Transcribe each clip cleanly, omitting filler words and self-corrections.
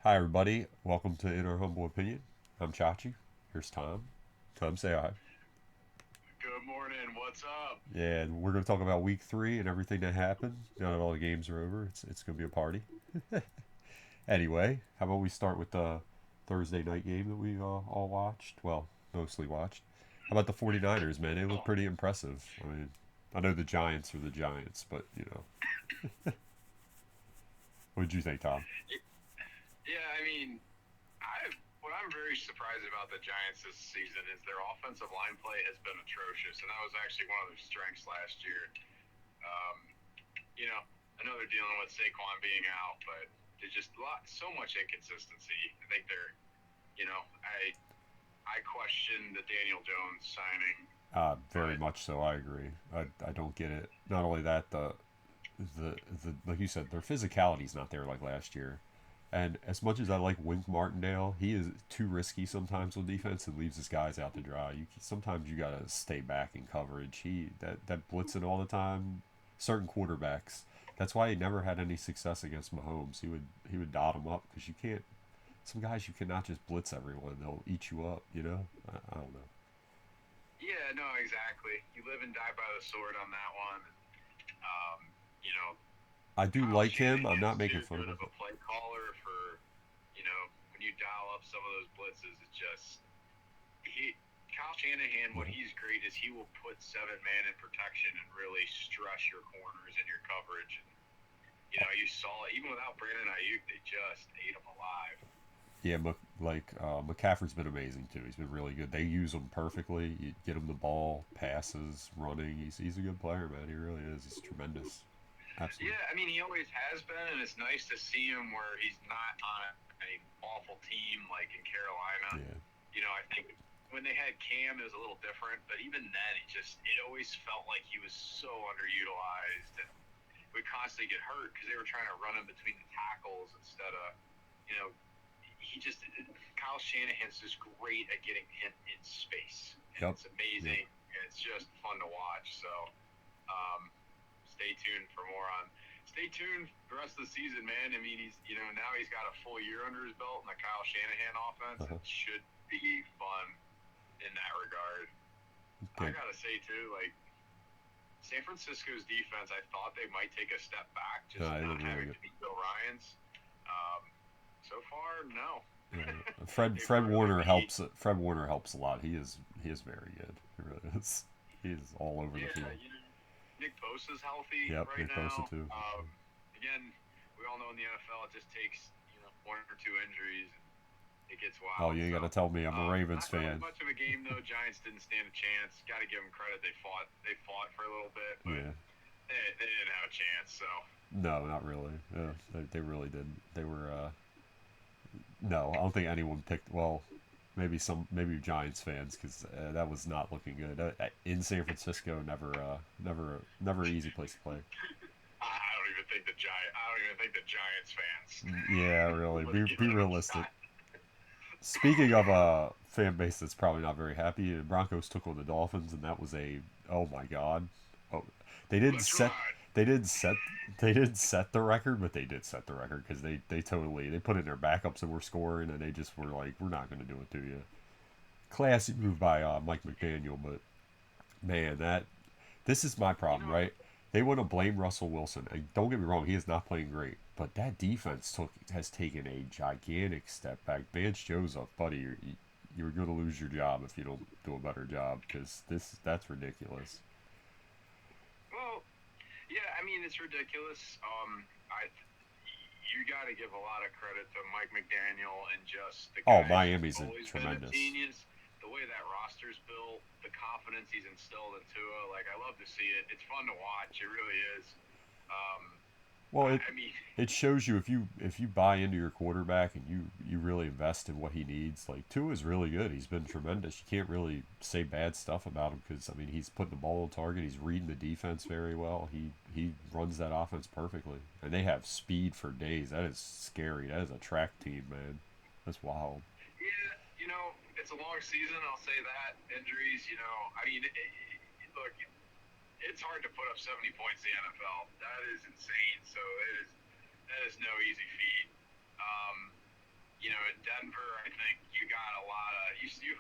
Hi, everybody. Welcome to In Our Humble Opinion. I'm Chachi. Here's Tom. Tom, say hi. Good morning. What's up? Yeah, and we're going to talk about week three and everything that happened. Now that all the games are over, it's going to be a party. Anyway, how about we start with the Thursday night game that we all watched? Well, mostly watched. How about the 49ers, man? They look Oh, pretty impressive. I mean, I know the Giants are the Giants, but, what did you think, Tom? yeah. What I'm very surprised about the Giants this season is their offensive line play has been atrocious, and that was actually one of their strengths last year. Um, I know they're dealing with Saquon being out, but there's just so much inconsistency. I think they're, you know, I question the Daniel Jones signing, Very but much so. I agree. I don't get it. Not only that, the like you said, their physicality's not there like last year. And as much as I like Wink Martindale, he is too risky sometimes on defense and leaves his guys out to dry. Sometimes you gotta stay back in coverage. That blitzing all the time. Certain quarterbacks. That's why he never had any success against Mahomes. He would dot him up because you can't. Some guys you cannot just blitz everyone. They'll eat you up. I don't know. yeah, no, exactly. You live and die by the sword on that one. Um, you know, I do Kyle like him. I'm Shanahan's not making too fun of good him. of a play caller for, when you dial up some of those blitzes, it's just he Kyle Shanahan, what Yeah. he's great is he will put seven man in protection and really stress your corners and your coverage. And you saw it even without Brandon Ayuk, they just ate him alive. Yeah, McCaffrey's been amazing too. He's been really good. They use him perfectly. You get him the ball, passes, running. He's a good player, man. He really is. He's tremendous. Absolutely. Yeah, I mean he always has been, and it's nice to see him where he's not on a awful team like in Carolina. Yeah. I think when they had Cam, it was a little different, but even then, it always felt like he was so underutilized, and would constantly get hurt because they were trying to run him between the tackles instead of, you know, he just Kyle Shanahan's just great at getting him in space, and Yep. it's Yep. amazing, and it's just fun to watch. So, um, stay tuned for more on. Stay tuned the rest of the season, man. I mean, now he's got a full year under his belt in the Kyle Shanahan offense. Uh-huh. It should be fun in that regard. I Okay. gotta say too, like San Francisco's defense, I thought they might take a step back, just They not look really having good. to beat Bill Ryan's. Um, so far, no. Yeah. Fred They've Fred really Warner beat. helps. Fred Warner helps a lot. He is very good. He really is. He is all over the Yeah, field. Nick Bosa's healthy Yep. right Nick Bosa now. too. Again, we all know in the NFL it just takes one or two injuries and it gets Oh, wild. you ain't So got to tell me. I'm a Ravens not really fan. much of a game though. Giants didn't stand a chance. Got to give them credit. They fought for a little bit, but Yeah. they didn't have a chance. So No, not really. They really didn't. They were. No, I don't think anyone picked. Well, maybe Giants fans because that was not looking good in San Francisco. Never an easy place to play. I don't even think the Giants fans Yeah, really. would Be give it a realistic. shot. Speaking of a fan base that's probably not very happy, the Broncos took on the Dolphins, and that was a oh my god. Oh, they didn't Let's set ride. they didn't set they didn't set the record, but they did set the record because they put in their backups and were scoring, and they just were like, we're not going to do it to you. Classy move by Mike McDaniel, but man, that this is my You problem, know, right? They want to blame Russell Wilson, and don't get me wrong, he is not playing great, but that defense has taken a gigantic step back. Vance Joseph, buddy, you're going to lose your job if you don't do a better job because that's ridiculous. well, yeah. I mean, it's ridiculous. I you got to give a lot of credit to Mike McDaniel and just the Oh, guy's just Miami's always been a tremendous. genius. The way that roster's built, the confidence he's instilled into it, like I love to see it. It's fun to watch. It really is. Um, Well, I mean, it shows you if you buy into your quarterback and you really invest in what he needs. Like Tua is really good. He's been tremendous. You can't really say bad stuff about him because I mean he's putting the ball on target. He's reading the defense very well. He runs that offense perfectly, and they have speed for days. That is scary. That is a track team, man. That's wild. yeah, it's a long season. I'll say that injuries. I mean, look, it's hard to put up 70 points in the NFL. That is insane. So that is no easy feat. Um,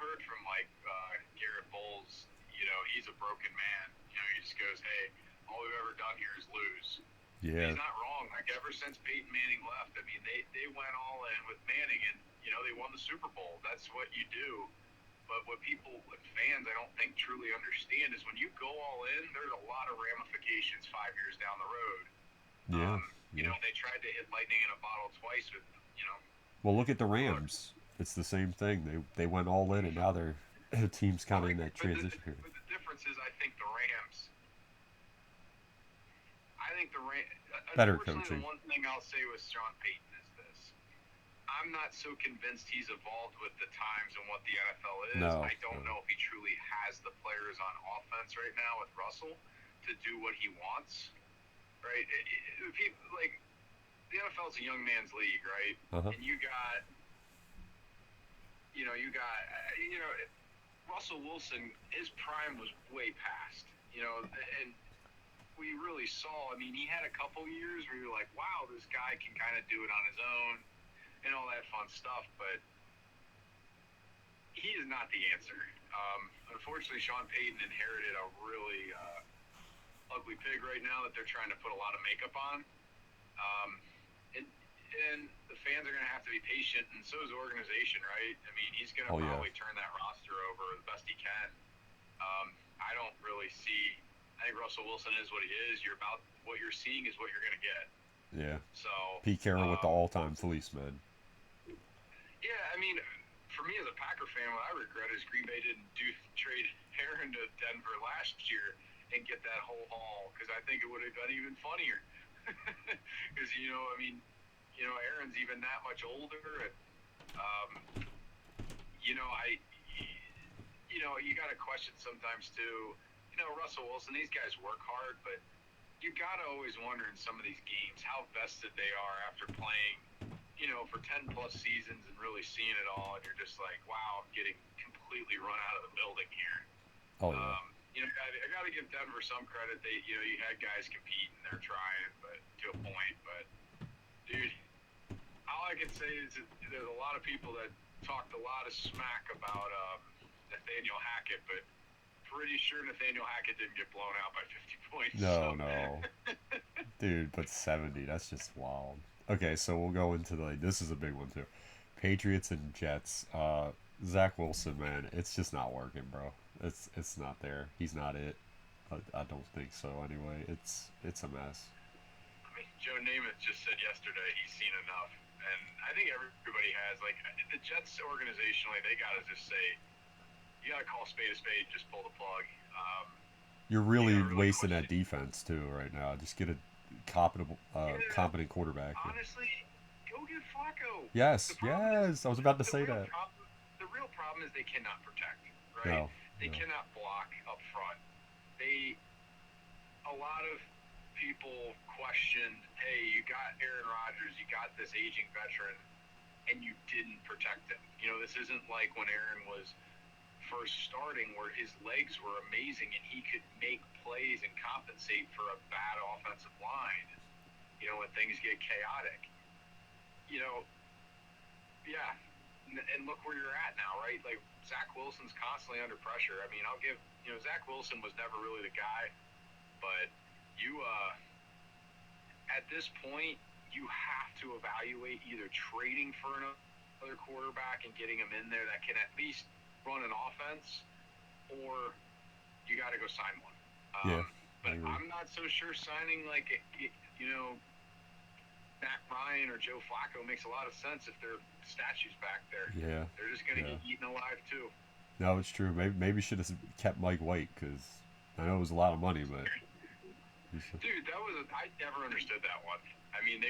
heard from like Garrett Bowles. You know, he's a broken man. You know, he just goes, "Hey, all we've ever done here is lose." Yeah. He's not wrong. Like ever since Peyton Manning left, I mean, they went all in with Manning, and you know they won the Super Bowl. That's what you do. But what people, what fans, I don't think truly understand is when you go all in, there's a lot of ramifications 5 years down the road. Yeah. You know, they tried to hit lightning in a bottle twice with, you know. Well, look at the Rams. It's the same thing. They went all in, and now their team's kind of in that transition period. But the difference is, I think the Rams. Better Unfortunately, coaching. the one thing I'll say with Sean Payton is this: I'm not so convinced he's evolved with the times and what the NFL is. No, I don't know if he truly has the players on offense right now with Russell to do what he wants. Right? Like the NFL is a young man's league, right? Uh-huh. And you got Russell Wilson. His prime was way past. You know, and we really saw. I mean, he had a couple years where you're like, wow, this guy can kind of do it on his own and all that fun stuff, but he is not the answer. Unfortunately, Sean Payton inherited a really ugly pig right now that they're trying to put a lot of makeup on. And the fans are going to have to be patient, and so is the organization, right? I mean, he's going to probably turn that roster over the best he can. I don't really see. I think Russell Wilson is what he is. What you're seeing is what you're going to get. Yeah. So Pete Carroll with the all-time fleece, man. Yeah, I mean, for me as a Packer fan, what I regret is Green Bay didn't trade Aaron to Denver last year and get that whole haul, because I think it would have been even funnier. Because Aaron's even that much older, and you got to question sometimes too. Russell Wilson, these guys work hard, but you got to always wonder in some of these games how vested they are after playing, for 10 plus seasons and really seeing it all, and you're just like, wow, I'm getting completely run out of the building here. Oh yeah. I got to give Denver some credit. You had guys compete and they're trying, but to a point. But dude, all I can say is that there's a lot of people that talked a lot of smack about Nathaniel Hackett, but pretty sure Nathaniel Hackett didn't get blown out by 50 points. No. Dude, but 70, that's just wild. Okay, so we'll go into this is a big one too. Patriots and Jets. Zach Wilson, man, it's just not working, bro. It's not there. He's not it. I don't think so anyway. It's a mess. I mean, Joe Namath just said yesterday he's seen enough. And I think everybody has. Like, the Jets organizationally, they got to just say, you got to call spade a spade, just pull the plug. You're really wasting that defense too right now. Just get a competent quarterback. Honestly, go get Flacco. Yes. I was about to say that. The real problem is they cannot protect, right? They cannot block up front. A lot of people questioned, hey, you got Aaron Rodgers, you got this aging veteran, and you didn't protect him. This isn't like when Aaron was first starting where his legs were amazing and he could make plays and compensate for a bad offensive line, when things get chaotic. Yeah. And look where you're at now, right? Like, Zach Wilson's constantly under pressure. I mean, I'll give, Zach Wilson was never really the guy, but at this point, you have to evaluate either trading for another quarterback and getting him in there that can at least run an offense, or you got to go sign one. But I'm not so sure signing Matt Ryan or Joe Flacco makes a lot of sense if their statues back there. Yeah. They're just going to get eaten alive too. No, it's true. Maybe should have kept Mike White, because I know it was a lot of money, but. Dude, I never understood that one. I mean,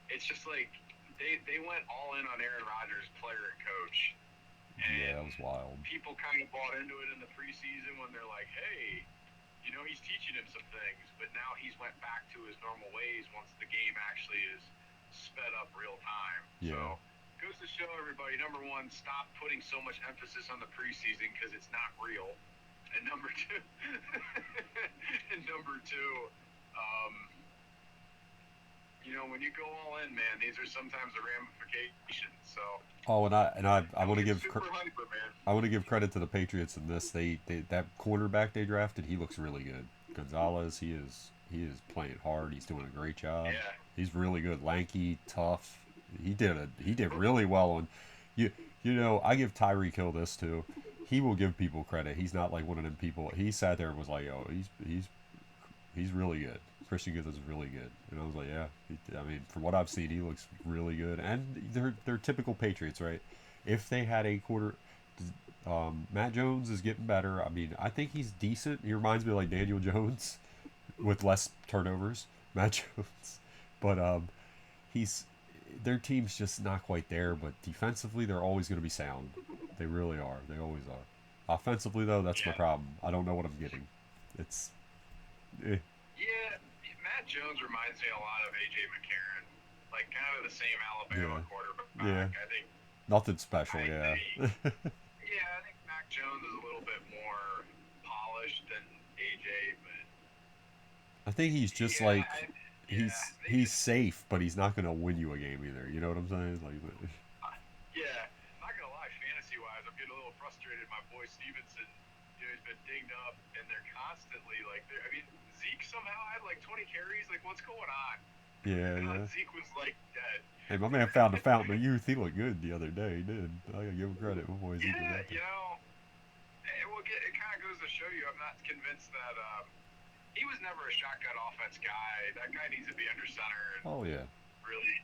it's just like they went all in on Aaron Rodgers, player and coach. And that was wild. People kind of bought into it in the preseason when they're like, hey, he's teaching him some things, but now he's went back to his normal ways once the game actually is sped up real time. Yeah. So, goes to show everybody, number one, stop putting so much emphasis on the preseason because it's not real. And number two, when you go all in, man, these are sometimes the ramifications. So Oh, I don't want to get give super hyper, man. I want to give credit to the Patriots in this. They that cornerback they drafted, he looks really good. Gonzalez, he is playing hard. He's doing a great job. Yeah. He's really good, lanky, tough. He did really well on you. You know, I give Tyreek Hill this too. He will give people credit. He's not like one of them people. He sat there and was like, "Oh, he's really good. Christian Gibbons is really good." And I was like, "Yeah." I mean, from what I've seen, he looks really good. And they're typical Patriots, right? If they had a quarter, Matt Jones is getting better. I mean, I think he's decent. He reminds me of like Daniel Jones with less turnovers. Matt Jones, but he's their team's just not quite there. But defensively, they're always going to be sound. They really are. They always are. Offensively, though, that's my Yeah. problem. I don't know what I'm getting. It's eh, Yeah. Matt Jones reminds me a lot of AJ McCarron, like kind of the same yeah, Alabama yeah, quarterback. nothing special. I'd Yeah, say, yeah, I think Mac Jones is a little bit more polished than AJ, but I think he's just yeah, like yeah, they he's just safe, but he's not gonna win you a game either. You know what I'm saying? Like, yeah. Not gonna lie, fantasy wise, I'm getting a little frustrated. My boy Stevenson, he's been dinged up, and they're constantly like, I mean, Zeke somehow had like 20 carries. Like, what's going on? yeah, I thought yeah. Zeke was like dead. Hey, my man found the fountain of youth. He looked good the other day. He did. I gotta give him credit. My boy Zeke was Yeah, out there. it kind of goes to show you, I'm not convinced that he was never a shotgun offense guy. That guy needs to be under center. And Oh yeah, really,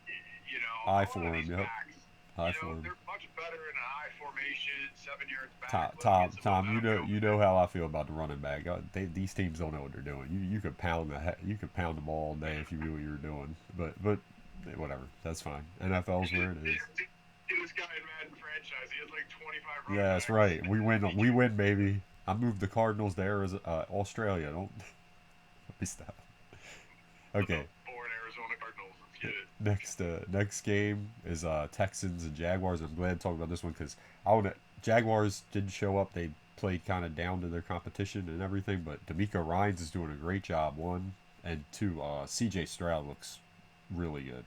high a lot of for him. these Yep, backs, high for him. they're much better in a high formation, 7 yards Tom, back. Let them get Tom, some Tom, momentum you going. know how I feel about the running back. These teams don't know what they're doing. You could pound you could pound them all day if you knew what you were doing. But whatever, that's fine. NFL's where it is. This guy in Madden franchise, he has like 25 running Yeah, that's backs. right. We win, baby. I moved the Cardinals there as Australia. Don't let me stop. Okay, Born Arizona Cardinals. Let's get it. next game is Texans and Jaguars. I'm glad to talk about this one because I want to. Jaguars didn't show up. They played kind of down to their competition and everything, but D'Amico Ryans is doing a great job. One and two. C.J. Stroud looks really good.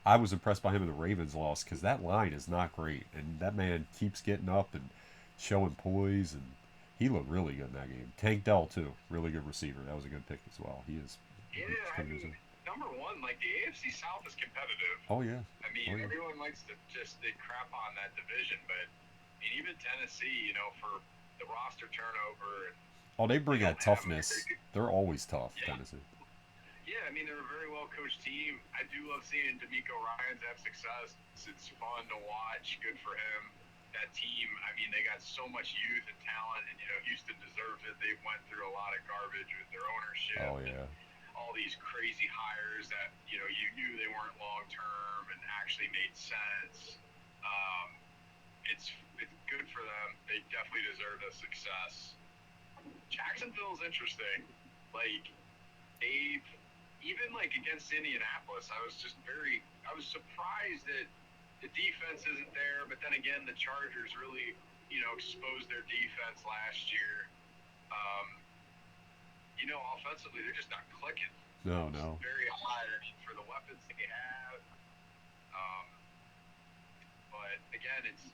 I was impressed by him in the Ravens loss because that line is not great, and that man keeps getting up and showing poise, and he looked really good in that game. Tank Dell too, really good receiver. That was a good pick as well. He is. Yeah, He's I coming mean, number one, like the AFC South is competitive. Oh yeah, I mean, oh yeah. everyone likes to just they crap on that division, but I mean, even Tennessee, for the roster turnover, Oh, they they bring that don't have a very toughness. good. They're always tough, Yeah, Tennessee. yeah. I mean, they're a very well coached team. I do love seeing D'Amico Ryan's have success. It's fun to watch. Good for him. That team, I mean, they got so much youth and talent, and Houston deserves it. They went through a lot of garbage with their ownership Oh and yeah. all these crazy hires that you knew they weren't long term and actually made sense. Um, it's good for them. They definitely deserve the success. Jacksonville's interesting. Like they've even like against Indianapolis, I was surprised that the defense isn't there. But then again, the Chargers really exposed their defense last year. Um, Offensively, they're just not clicking. No, It's no. very high for the weapons they have. Um, but again, it's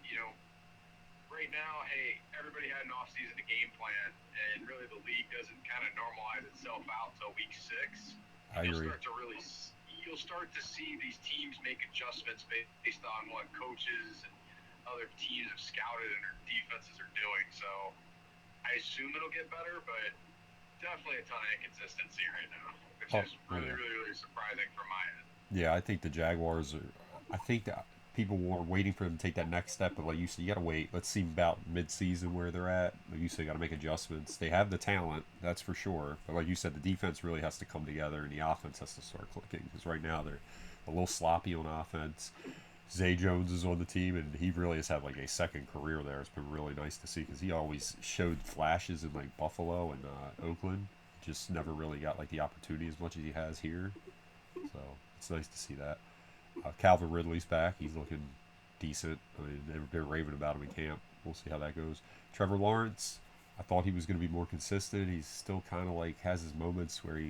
right now, hey, everybody had an off-season to game plan, and really the league doesn't kind of normalize itself out until week 6, and I agree. you'll start to see these teams make adjustments based on what coaches and other teams have scouted and their defenses are doing. So I assume it'll get better, but definitely a ton of inconsistency right now, which Oh, is oh really, yeah. really, really surprising from my end. Yeah, I think the Jaguars are. I think that people were waiting for them to take that next step, but like you said, you gotta wait. Let's see about mid-season where they're at. Like you said, you gotta make adjustments. They have the talent, that's for sure. But like you said, the defense really has to come together, and the offense has to start clicking. Because right now they're a little sloppy on offense. Zay Jones is on the team, and he really has had like a second career there. It's been really nice to see because he always showed flashes in like Buffalo and Oakland. Just never really got like the opportunity as much as he has here. So it's nice to see that. Calvin Ridley's back. He's looking decent. I mean, they're raving about him in camp. We'll see how that goes. Trevor Lawrence, I thought he was going to be more consistent. He's still kind of like has his moments where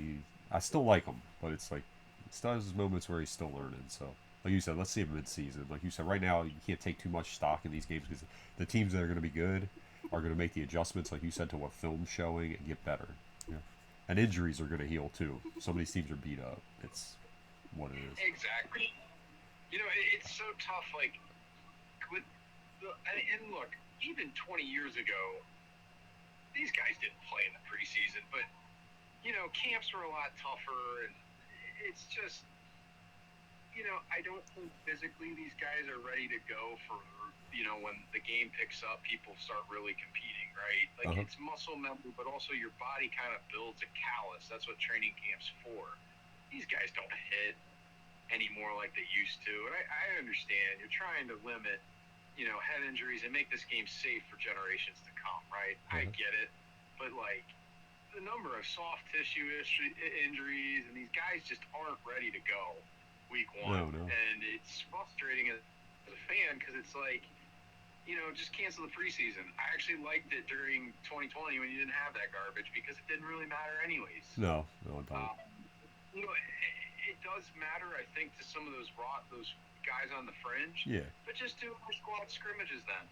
I still like him, but it's like Still has his moments where he's still learning. So, like you said, let's see him mid-season. Like you said, right now you can't take too much stock in these games because the teams that are going to be good are going to make the adjustments, like you said, to what film's showing and get better. Yeah. And injuries are going to heal too. Some of these teams are beat up. It's what it is. Exactly. It's so tough. Like, and look, even 20 years ago, these guys didn't play in the preseason, but camps were a lot tougher, and it's just, I don't think physically these guys are ready to go for, when the game picks up, people start really competing, right? Like, it's muscle memory, but also your body kind of builds a callus. That's what training camp's for. These guys don't hit anymore like they used to, and I understand you're trying to limit, head injuries and make this game safe for generations to come, right? I get it, but like the number of soft tissue injuries, and these guys just aren't ready to go week one, No. And it's frustrating as a fan because it's like, just cancel the preseason. I actually liked it during 2020 when you didn't have that garbage because it didn't really matter anyways. No, it don't. It does matter, I think, to some of those guys on the fringe. Yeah. But just do more squad scrimmages then.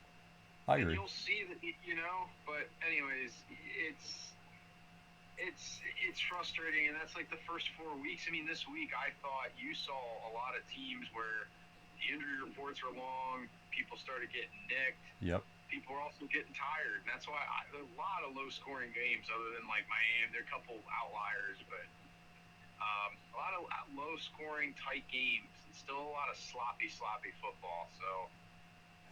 I agree. And you'll see that, But anyways, it's frustrating, and that's like the first 4 weeks. I mean, this week I thought you saw a lot of teams where the injury reports were long. People started getting nicked. Yep. People are also getting tired, and that's why there's a lot of low-scoring games other than like Miami. There are a couple outliers, but a lot of low-scoring, tight games. And still a lot of sloppy football. So,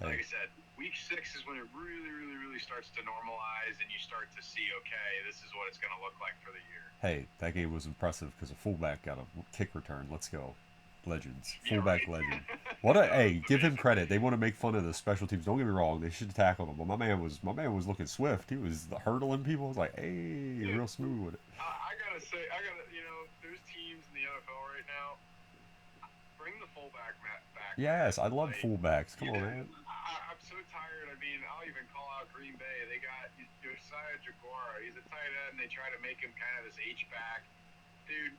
like I said, week 6 is when it really, really, really starts to normalize, and you start to see, okay, this is what it's going to look like for the year. Hey, that game was impressive because a fullback got a kick return. Let's go. Legends. Fullback legend. Hey, give him credit. They want to make fun of the special teams. Don't get me wrong. They should have tackled him. But my man was looking swift. He was hurdling people. I was like, hey, real smooth with it. I gotta say, there's teams in the NFL right now. Bring the fullback back. Yes, I love fullbacks. Come on, man. I'm so tired. I mean, I'll even call out Green Bay. They got Josiah Jaguar. He's a tight end, and they try to make him kind of this H-back. Dude,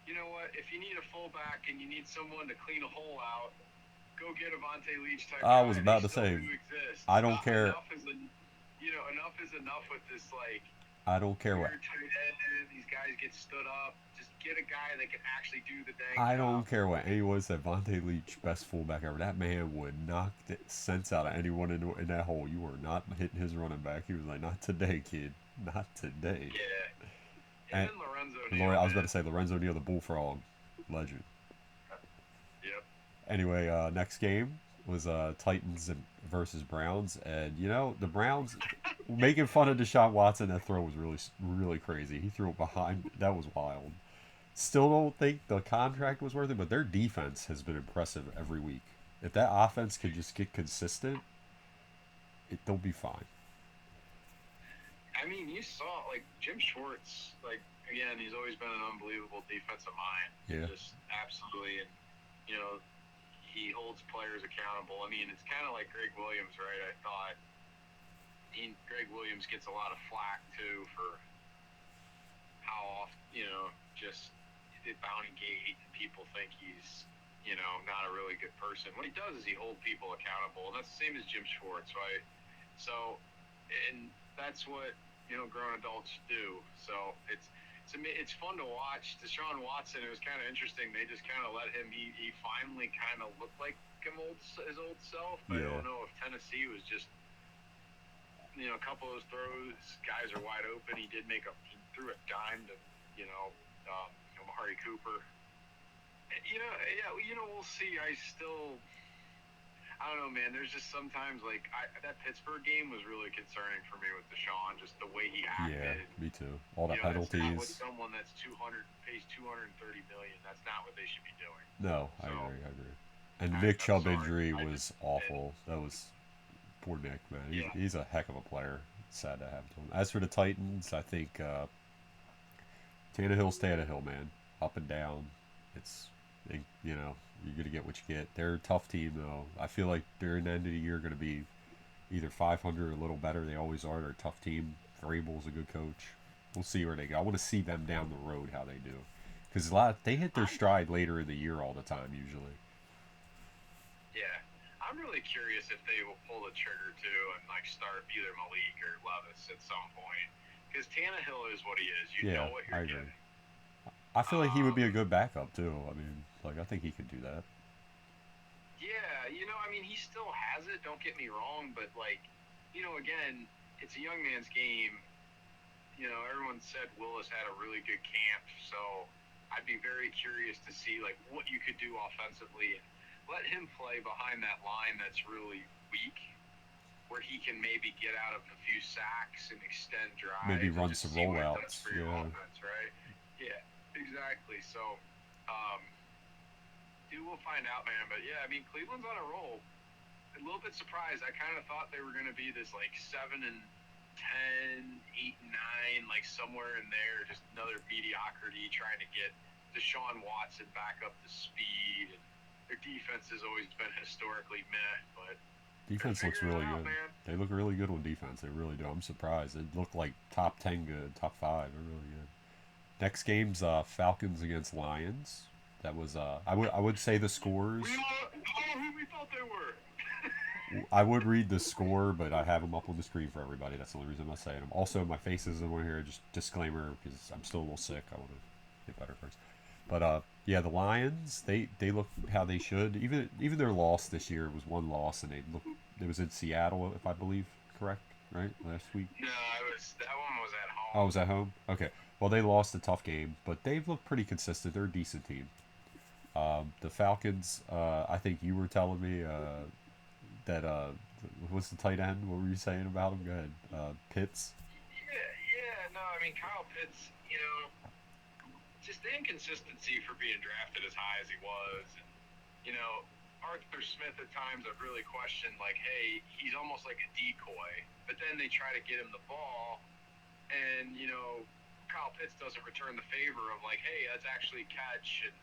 you know what? If you need a fullback and you need someone to clean a hole out, go get a Vontae Leach type I guy. was about to say, I don't care. Enough is enough with this, like, I don't care what. These guys get stood up. Just get a guy that can actually do the dang I job. don't care what anyone said. Vontae Leach, best fullback ever. That man would knock the sense out of anyone in that hole. You were not hitting his running back. He was like, not today, kid. Not today. Yeah. And then Lorenzo Neal. I was about to say Lorenzo Neal, the Bullfrog legend. Yep. Anyway, next game was Titans versus Browns, and the Browns making fun of Deshaun Watson. That throw was really, really crazy. He threw it behind. That was wild. Still don't think the contract was worth it, but their defense has been impressive every week. If that offense could just get consistent, they'll be fine. I mean, you saw, like, Jim Schwartz, like, again, he's always been an unbelievable defensive mind. Yeah. Just absolutely. And, he holds players accountable. I mean, it's kind of like Greg Williams, right? I thought Greg Williams gets a lot of flack, too, for how often, just the bounty gate, and people think he's, not a really good person. What he does is he holds people accountable, and that's the same as Jim Schwartz, right? So, and that's what grown adults do. So it's fun to watch. Deshaun Watson, it was kind of interesting. They just kind of let him. He finally kind of looked like his old self. But I don't know if Tennessee was just a couple of those throws, guys are wide open. He threw a dime to Amari Cooper. We'll see. I don't know, man. There's just sometimes, like, that Pittsburgh game was really concerning for me with Deshaun, just the way he acted. Yeah, me too. All the penalties. That's not what someone that's pays $230 million. That's not what they should be doing. No, I agree. And Nick Chubb injury was awful. That was poor Nick, man. He's a heck of a player. It's sad to have to him. As for the Titans, I think Tannehill's Tannehill, man. Up and down. It's you're going to get what you get. They're a tough team, though. I feel like during the end of the year going to be either 500 or a little better. They always are. They're a tough team. Vrabel's a good coach. We'll see where they go. I want to see them down the road, how they do. because they hit their stride later in the year all the time usually. Yeah, I'm really curious if they will pull the trigger too and like start either Malik or Levis at some point. Because Tannehill is what he is. You Yeah, know what I you're agree. getting. I feel like he would be a Um, good backup too. I mean, like I think he could do that. yeah, I mean, he still has it. Don't get me wrong, but like, again, it's a young man's game. Everyone said Willis had a really good camp, so I'd be very curious to see like what you could do offensively and let him play behind that line that's really weak, where he can maybe get out of a few sacks and extend Maybe drives and run just some see what it does rollouts. for your Yeah, offense, right? Yeah, exactly. So, um, dude, we'll find out, man. But yeah, I mean, Cleveland's on a roll. A little bit surprised. I kind of thought they were going to be this like 7-10, 8-9, like somewhere in there, just another mediocrity trying to get Deshaun Watson back up to speed. And their defense has always been historically meh, but they're defense looks figuring it really out, good. man. They look really good on defense. They really do. I'm surprised. They look like top 10 good, top 5. They're really good. Next game's Falcons against Lions. That was I would say the We scores. all know who we thought they were. I would read the score, but I have them up on the screen for everybody. That's the only reason I'm saying them. Also, my face isn't on here. Just disclaimer because I'm still a little sick. I want to get better first. But yeah, the Lions they look how they should. Even their loss this year was one loss, and they look. It was in Seattle, if I believe correct, right last week. No, that one was at Oh, home. was at home? Okay. Well, they lost a tough game, but they've looked pretty consistent. They're a decent team. The Falcons, I think you were telling me that what's the tight end? What were you saying about him? Go ahead. Pitts. Yeah, yeah. No, I mean Kyle Pitts. Just the inconsistency for being drafted as high as he was. And, Arthur Smith at times I've really questioned, like, hey, he's almost like a decoy. But then they try to get him the ball, and, Kyle Pitts doesn't return the favor of, like, hey, that's actually catch. And,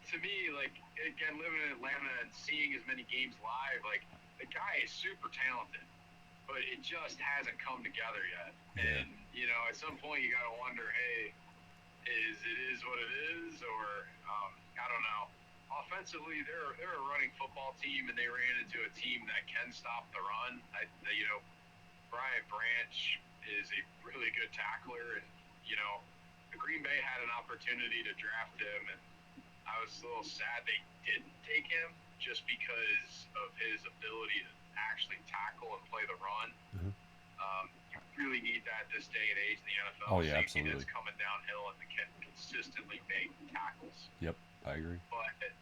to me, like, again, living in Atlanta and seeing as many games live, like, the guy is super talented, but it just hasn't come together yet. Yeah. And at some point you got to wonder, hey, is what it is, or I don't know. Offensively, they're a running football team, and they ran into a team that can stop the run. Brian Branch is a really good tackler, and the Green Bay had an opportunity to draft him, and I was a little sad they didn't take him just because of his ability to actually tackle and play the run. Mhm. You really need that this day and age in the NFL. Oh yeah, Safety absolutely. that's coming downhill and can consistently make tackles. Yep, I agree. But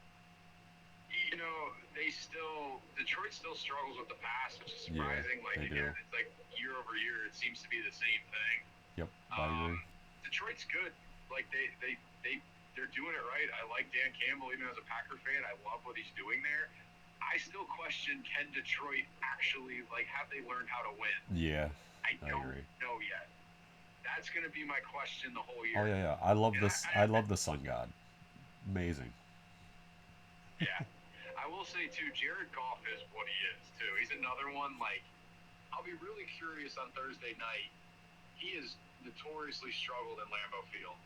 Detroit still struggles with the pass, which is Yeah, surprising. Like they again, do. it's like year over year, it seems to be the same thing. Yep, I agree. Um, Detroit's good. Like they're doing it right. I like Dan Campbell even as a Packer fan. I love what he's doing there. I still question, can Detroit actually, like, have they learned how to win? Yeah, I I don't agree. know yet. That's going to be my question the whole Oh year. yeah, yeah. I love And this. I love the Sun God. Amazing. yeah. I will say, too, Jared Goff is what he is, too. He's another one, like, I'll be really curious on Thursday night. He has notoriously struggled in Lambeau Field.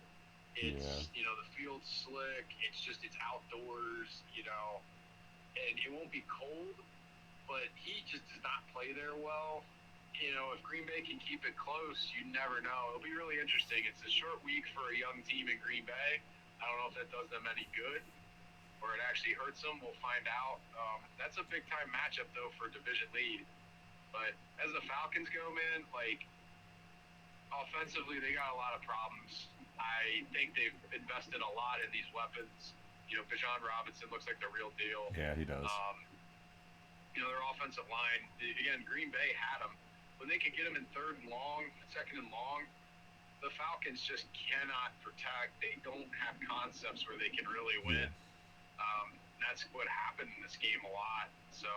It's, the field's slick. It's outdoors, and it won't be cold, but he just does not play there well. If Green Bay can keep it close, you never know. It'll be really interesting. It's a short week for a young team in Green Bay. I don't know if that does them any good or it actually hurts them. We'll find out. That's a big-time matchup, though, for a division lead. But as the Falcons go, man, like, offensively, they got a lot of problems. I think they've invested a lot in these weapons. Bijan Robinson looks like the real deal. Yeah, he does. Their offensive line, again, Green Bay had them. When they could get them in third and long, second and long, the Falcons just cannot protect. They don't have concepts where they can really win. That's what happened in this game a lot. So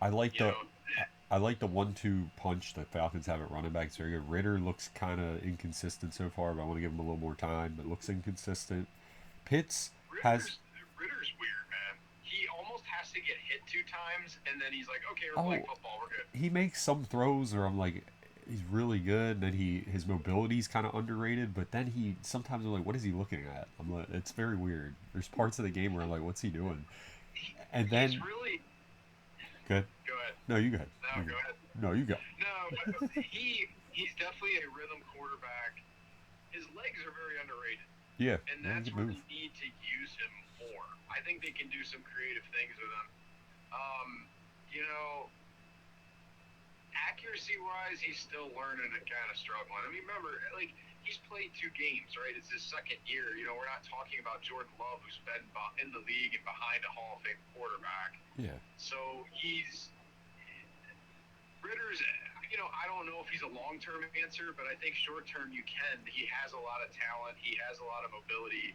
I like the 1-2 punch the Falcons have at running back. It's very good. Ritter looks kind of inconsistent so far, but I want to give him a little more time. But looks inconsistent. Pitts has. Ritter's weird, man. He almost has to get hit 2 times, and then he's like, "Okay, we're Oh, playing football. We're good." he makes some throws, or I'm like, he's really good. Then his mobility's kind of underrated, but then he sometimes I'm like, what is he looking at? I'm like, it's very weird. There's parts of the game where I'm like, what's he doing? And He's then really good. go ahead. No, you go ahead. No, You go go. ahead. No, you go. No, but he's definitely a rhythm quarterback. His legs are very underrated, Yeah, and yeah, he that's can where move. they need to use him more. I think they can do some creative things with him. Um, you know, accuracy wise, he's still learning and kind of struggling. I mean, remember, like he's played 2 games, right? It's his second year. You know, we're not talking about Jordan Love, who's been in the league and behind a Hall of Fame quarterback. Yeah, So Ritter's. You know, I don't know if he's a long-term answer, but I think short-term you can. He has a lot of talent. He has a lot of mobility.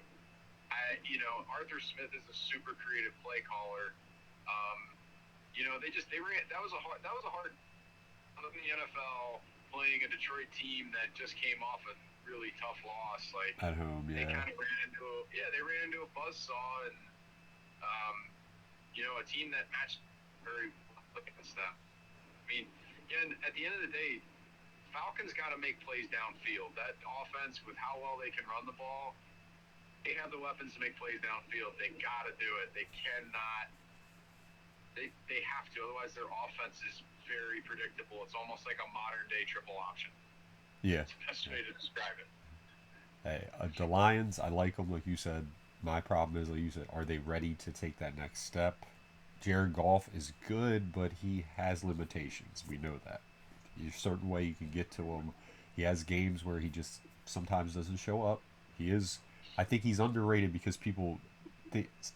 Arthur Smith is a super creative play caller. They ran. That was a hard in the NFL playing a Detroit team that just came off a really tough loss. Like at home. they Yeah, kind of ran into a buzzsaw and a team that matched very well against them. I mean, again, at the end of the day, Falcons got to make plays downfield. That offense, with how well they can run the ball, they have the weapons to make plays downfield. They got to do it. They cannot. They have to. Otherwise, their offense is very predictable. It's almost like a modern day triple option. yeah. That's the best way to describe it. Hey, the Lions, I like them, like you said. My problem is, like you said, are they ready to take that next step? Jared Goff is good, but he has limitations. We know that. There's a certain way you can get to him. He has games where he just sometimes doesn't show up. He is, I think he's underrated because people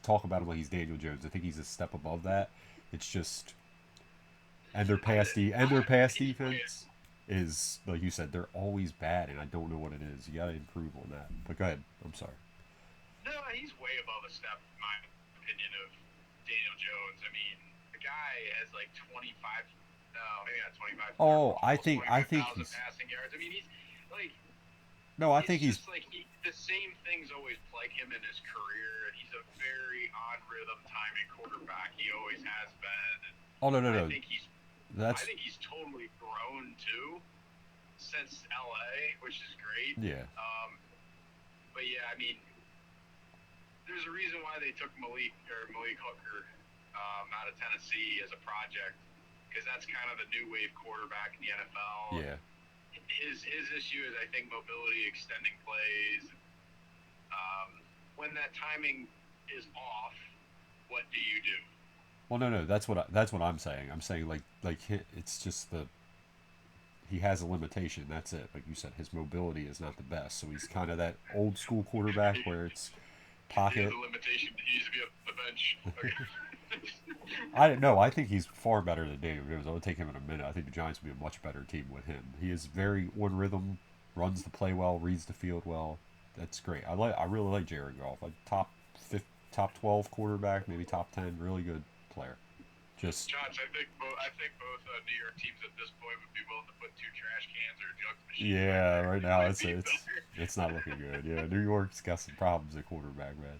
talk about him like he's Daniel Jones. I think he's a step above that. It's just, and their pass He's way. defense is, like you said, they're always bad, and I don't know what it is. You got to improve on that. But go ahead. I'm sorry. No, he's way above a step, in my opinion, of Daniel Jones. I mean, the guy has like 25. No, maybe not 25. Oh, Almost I think 25,000 he's passing yards. I mean, he's like no, I it's think he's just like the same things always plague him in his career, and he's a very on rhythm timing quarterback. He always has been. And oh no no I no think he's I that's think he's totally grown too since LA, which is great. yeah But yeah, I mean, there's a reason why they took Malik Hooker out of Tennessee as a project because that's kind of the new wave quarterback in the NFL. yeah. His issue is I think mobility, extending plays. When that timing is off, what do you do? Well, no, no, that's what I'm saying. I'm saying it's just he has a limitation. That's it. Like you said, his mobility is not the best. So he's kind of that old school quarterback where it's He has pocket. a limitation. He needs to be on the bench. Okay. I don't know. I think he's far better than Daniel Jones. I would take him in a minute. I think the Giants would be a much better team with him. He is very on rhythm, runs the play well, reads the field well. That's great. I really like Jared Goff. Like top 12 quarterback, maybe top 10. Really good player. Just Josh, I think both New York teams at this point would be willing to put 2 trash cans or a jug machine back yeah, there. right They now might be better. it's not looking good. Yeah, New York's got some problems at quarterback, man.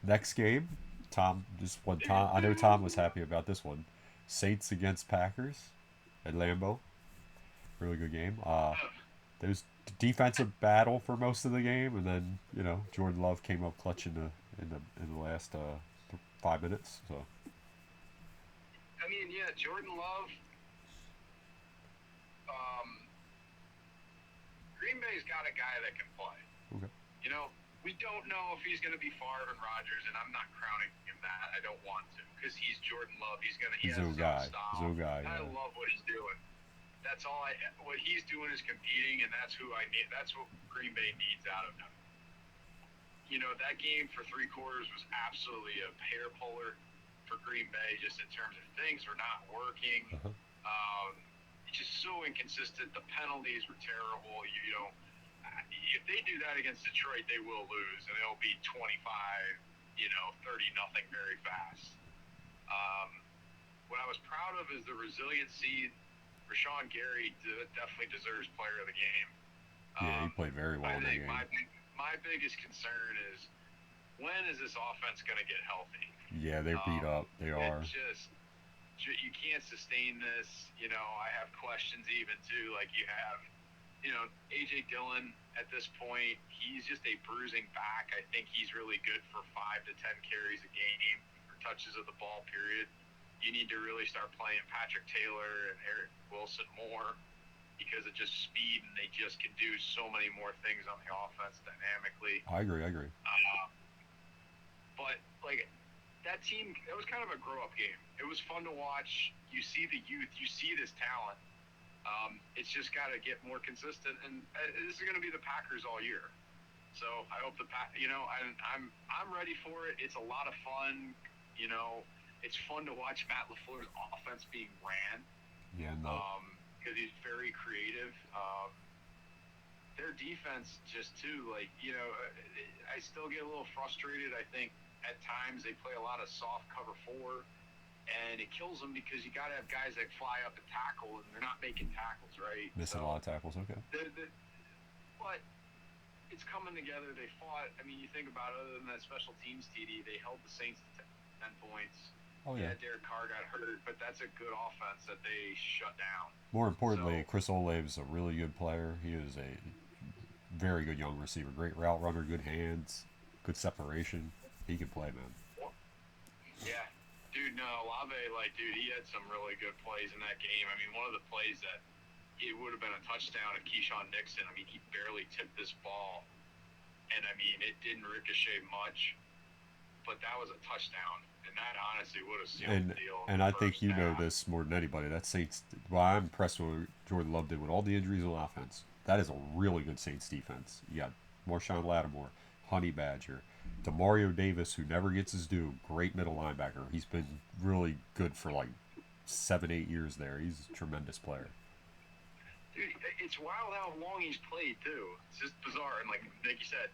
Next game, Tom just one Tom. I know Tom was happy about this one. Saints against Packers at Lambeau. Really good game. There was defensive battle for most of the game, and then Jordan Love came up clutch in the last 5 minutes. So I mean, yeah, Jordan Love. Um, Green Bay's got a guy that can play. okay, You know, we don't know if he's going to be Favre and Rodgers, and I'm not crowning him that. I don't want to because he's Jordan Love. He he's has no his own guy. style. He's no guy. I Yeah. love what he's doing. That's all I. What he's doing is competing, and that's who I need. That's what Green Bay needs out of him. That game for 3 quarters was absolutely a hair puller for Green Bay, just in terms of things were not working. Uh-huh. It's just so inconsistent. The penalties were terrible. If they do that against Detroit, they will lose, and they'll be 25, 30-0 very fast. What I was proud of is the resiliency. Rashawn Gary definitely deserves player of the game. Yeah, he played very well I in that think game. my biggest concern is when is this offense going to get healthy? Yeah, they're beat up. They are. It you can't sustain this. I have questions even too. Like you have, AJ Dillon at this point, he's just a bruising back. I think he's really good for 5 to 10 carries a game or touches of the ball. Period. You need to really start playing Patrick Taylor and Eric Wilson more because of just speed, and they just can do so many more things on the offense dynamically. I agree. But like that team, it was kind of a grow-up game. It was fun to watch. You see the youth, you see this talent. It's just got to get more consistent, and this is going to be the Packers all year. So I hope I'm ready for it. It's a lot of fun. It's fun to watch Matt LaFleur's offense being ran. Yeah, no. Because he's very creative. Their defense just too, I still get a little frustrated. I think at times they play a lot of soft cover 4, and it kills them because you got to have guys that fly up and tackle, and they're not making tackles, right? Missing a lot of tackles, okay. But it's coming together. They fought. I mean, you think about it, other than that special teams TD, they held the Saints to 10 points. Oh, yeah. Derek Carr got hurt, but that's a good offense that they shut down. More importantly, Chris Olave's a really good player. He is a very good young receiver. Great route runner, good hands, good separation. He can play, man. Yeah. Dude, no, Olave, he had some really good plays in that game. I mean, one of the plays that it would have been a touchdown at Keyshawn Nixon. I mean, he barely tipped this ball. And, I mean, it didn't ricochet much, but that was a touchdown. And that honestly would have sealed the deal. And I think you know this more than anybody. That Saints, I'm impressed with what Jordan Love did with all the injuries on offense. That is a really good Saints defense. You got Marshawn Lattimore, Honey Badger, Demario Davis, who never gets his due. Great middle linebacker. He's been really good for 7-8 years there. He's a tremendous player. Dude, it's wild how long he's played, too. It's just bizarre. And like you said,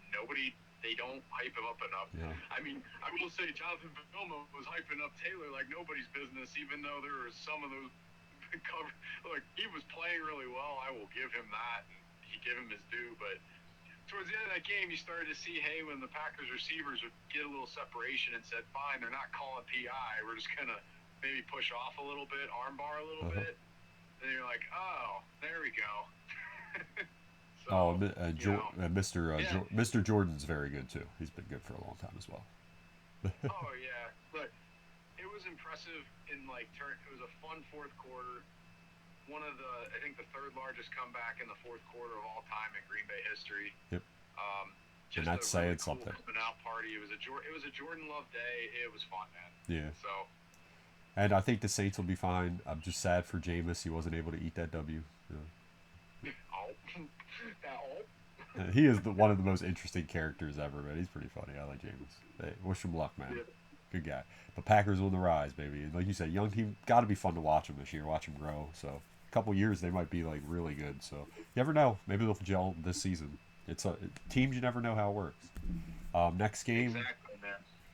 they don't hype him up enough. Yeah. I mean, I will say Jonathan Vilma was hyping up Taylor like nobody's business, even though there were some of those cover. He was playing really well. I will give him that. He gave him his due. But towards the end of that game, you started to see, hey, when the Packers receivers would get a little separation and said, fine, they're not calling PI. We're just going to maybe push off a little bit, armbar a little bit. And you're like, oh, there we go. Mr. Jordan's very good, too. He's been good for a long time as well. Oh, yeah. Look, it was impressive in, it was a fun fourth quarter. One of I think the third largest comeback in the fourth quarter of all time in Green Bay history. Yep. Just and that's saying something. Coming out party. It was a Jordan Love day. It was fun, man. Yeah. So. And I think the Saints will be fine. I'm just sad for Jameis. He wasn't able to eat that W. Yeah. He is one of the most interesting characters ever, man. He's pretty funny. I like Jameis. Hey, wish him luck, man. Yeah. Good guy. The Packers on the rise, baby. Like you said, young team. Got to be fun to watch them this year. Watch them grow. So a couple years they might be really good. So you never know. Maybe they'll gel this season. It's teams. You never know how it works. Next game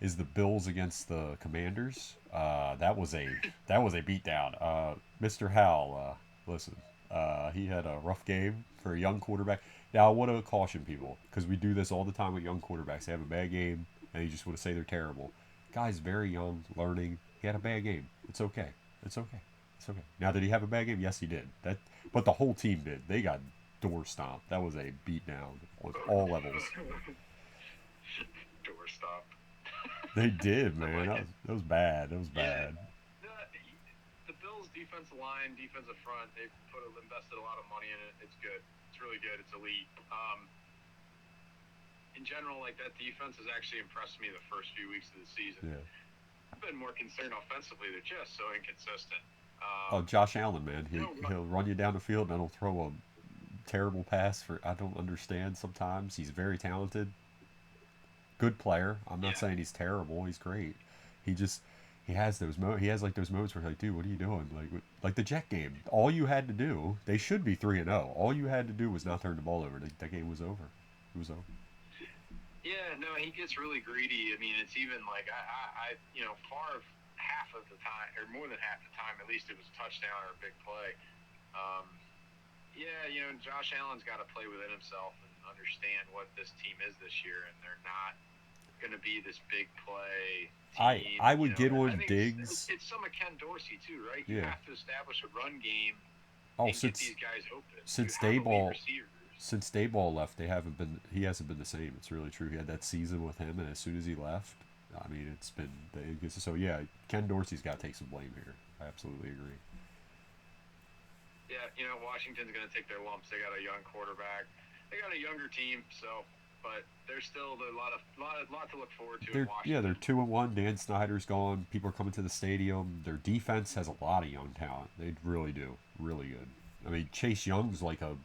is the Bills against the Commanders. That was a beatdown. Mr. Howell, listen. He had a rough game for a young quarterback. Now, I want to caution people, because we do this all the time with young quarterbacks. They have a bad game, and you just want to say they're terrible. Guy's very young, learning. He had a bad game. It's okay. Now, did he have a bad game? Yes, he did. But the whole team did. They got door stomped. That was a beatdown on all levels. Door stomp. They did, man. That was bad. It was bad. The Bills' defensive line, defensive front, they've invested a lot of money in it. It's good. It's really good. It's elite. In general, that defense has actually impressed me the first few weeks of the season. Yeah. I've been more concerned offensively. They're just so inconsistent. Josh Allen, man. He'll run you down the field and he'll throw a terrible pass I don't understand sometimes. He's very talented. Good player. I'm not saying he's terrible. He's great. He has those those moments where you're like, dude, what are you doing? Like the Jet game. All you had to do, they should be 3-0. All you had to do was not turn the ball over. That game was over. It was over. Yeah, no, he gets really greedy. I mean, it's even far half of the time, or more than half the time, at least it was a touchdown or a big play. Josh Allen's got to play within himself and understand what this team is this year, and they're not going to be this big play team. team. I You would know, get I on think Diggs. it's some of Ken Dorsey too, right? You Yeah. have to establish a run game Oh, and get these guys open. You since have elite Dayball receivers. since Dayball left, they haven't been. He hasn't been the same. It's really true. He had that season with him, and as soon as he left, I mean, it's been. So yeah, Ken Dorsey's got to take some blame here. I absolutely agree. Yeah, you know, Washington's going to take their lumps. They got a young quarterback. They got a younger team, so but there's still a lot to look forward to in They're Washington. 2-1. Dan Snyder's gone. People are coming to the stadium. Their defense has a lot of young talent. They really do, really good. I mean, Chase Young's like a.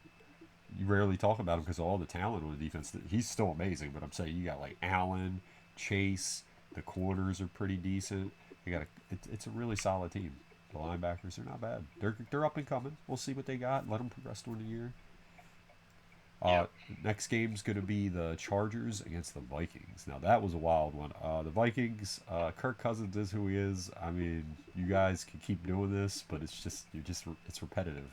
You rarely talk about him because of all the talent on the defense. He's still amazing, but I'm saying you got like Allen, Chase. The corners are pretty decent. You got it's a really solid team. The linebackers are not bad. They're up and coming. We'll see what they got. Let them progress during the year. Uh, Yep. Next game's going to be the Chargers against the Vikings. Now that was a wild one. The Vikings, Kirk Cousins is who he is. I mean, you guys can keep doing this, but it's repetitive.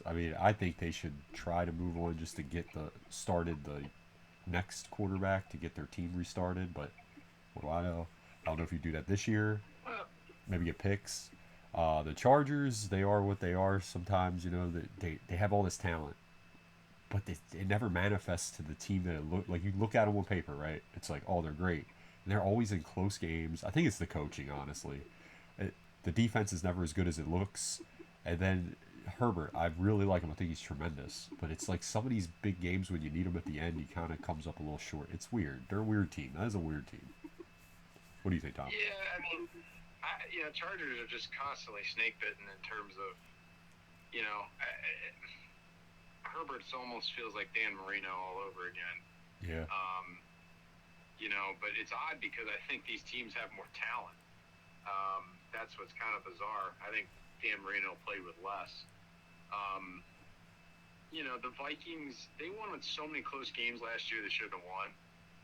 I mean, I think they should try to move on just to get the next quarterback to get their team restarted. But what do I know? I don't know if you do that this year. Well, Maybe get picks. The Chargers, they are what they are. Sometimes they have all this talent, but it never manifests to the team that it look like. You look at them on paper, right? It's like, oh, they're great, and they're always in close games. I think it's the coaching, honestly. The defense is never as good as it looks, and then Herbert, I really like him. I think he's tremendous, but it's like some of these big games when you need him at the end, he kind of comes up a little short. It's weird. They're a weird team. That is a weird team. What do you think, Tom? yeah, I mean, Chargers are just constantly snake bitten in terms of, you know, Herbert's almost feels like Dan Marino all over again. Yeah. You know, but it's odd because I think these teams have more talent. That's what's kind of bizarre. I think Dan Marino played with less. You know, the Vikings, they won so many close games last year they shouldn't have won.